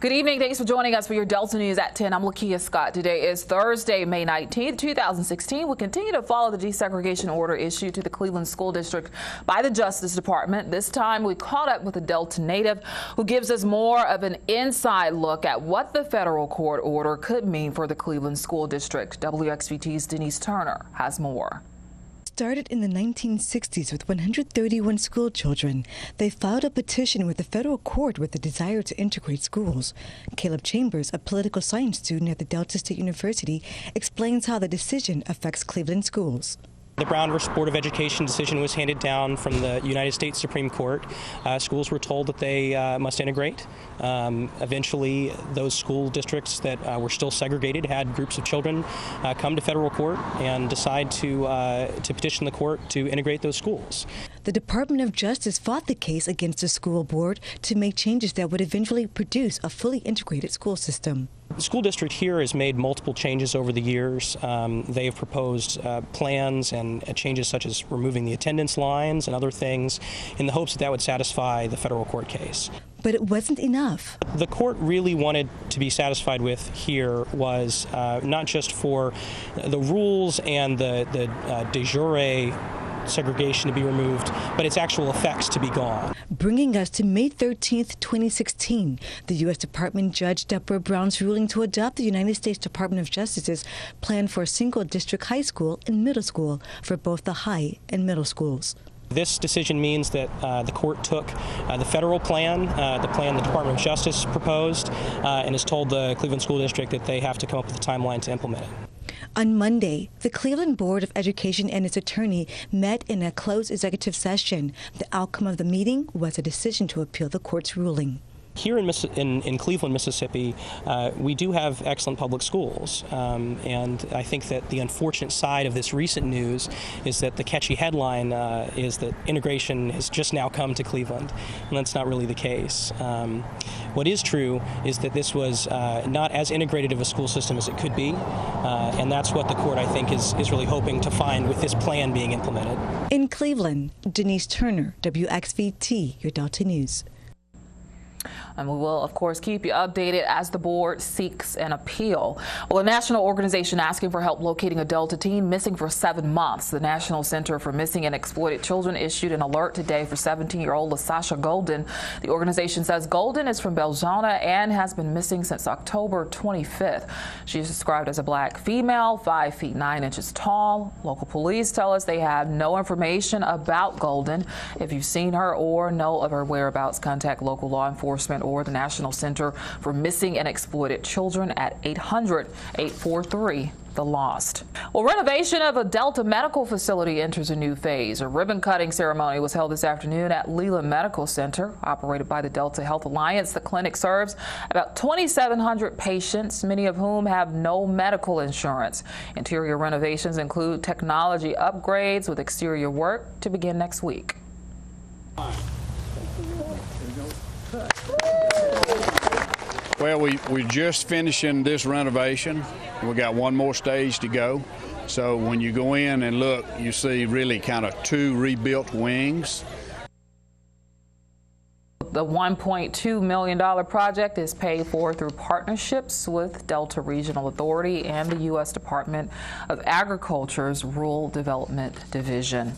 Good evening. Thanks for joining us for your Delta News at 10. I'm Lakia Scott. Today is Thursday, May 19th, 2016. We'll continue to follow the desegregation order issued to the Cleveland School District by the Justice Department. This time we caught up with a Delta native who gives us more of an inside look at what the federal court order could mean for the Cleveland School District. WXVT's Denise Turner has more. Started in the 1960s with 131 school children. They filed a petition with the federal court with the desire to integrate schools. Caleb Chambers, a political science student at the Delta State University, explains how the decision affects Cleveland schools. The Brown v. Board of Education decision was handed down from the United States Supreme Court. Schools were told that they must integrate. Eventually, those school districts that were still segregated had groups of children come to federal court and decide to petition the court to integrate those schools. The Department of Justice fought the case against the school board to make changes that would eventually produce a fully integrated school system. The school district here has made multiple changes over the years. They have proposed plans and changes such as removing the attendance lines and other things in the hopes that that would satisfy the federal court case. But it wasn't enough. The court really wanted to be satisfied with here was not just for the rules and the de jure segregation to be removed, but its actual effects to be gone. Bringing us to May 13th, 2016, the U.S. Department Judge Deborah Brown's ruling to adopt the United States Department of Justice's plan for a single district high school and middle school for both the high and middle schools. This decision means that the court took the federal plan, the plan the Department of Justice proposed, and has told the Cleveland School District that they have to come up with a timeline to implement it. On Monday, the Cleveland Board of Education and its attorney met in a closed executive session. The outcome of the meeting was a decision to appeal the court's ruling. Here in Cleveland, Mississippi, we do have excellent public schools, and I think that the unfortunate side of this recent news is that the catchy headline is that integration has just now come to Cleveland, and that's not really the case. What is true is that this was not as integrated of a school system as it could be, and that's what the court, I think, is really hoping to find with this plan being implemented. In Cleveland, Denise Turner, WXVT, your Delta News. And we will, of course, keep you updated as the board seeks an appeal. Well, a national organization asking for help locating a Delta teen missing for 7 months. The National Center for Missing and Exploited Children issued an alert today for 17-year-old LaSasha Golden. The organization says Golden is from Belzona and has been missing since October 25th. She is described as a black female, 5 feet 9 inches tall. Local police tell us they have no information about Golden. If you've seen her or know of her whereabouts, contact local law enforcement or the National Center for Missing and Exploited Children at 800-843-THE-LOST. Well, renovation of a Delta medical facility enters a new phase. A ribbon-cutting ceremony was held this afternoon at Leland Medical Center, operated by the Delta Health Alliance. The clinic serves about 2,700 patients, many of whom have no medical insurance. Interior renovations include technology upgrades with exterior work to begin next week. Well, we're just finishing this renovation. We got one more stage to go. So when you go in and look, you see really kind of 2 rebuilt wings. The $1.2 million project is paid for through partnerships with Delta Regional Authority and the U.S. Department of Agriculture's Rural Development Division.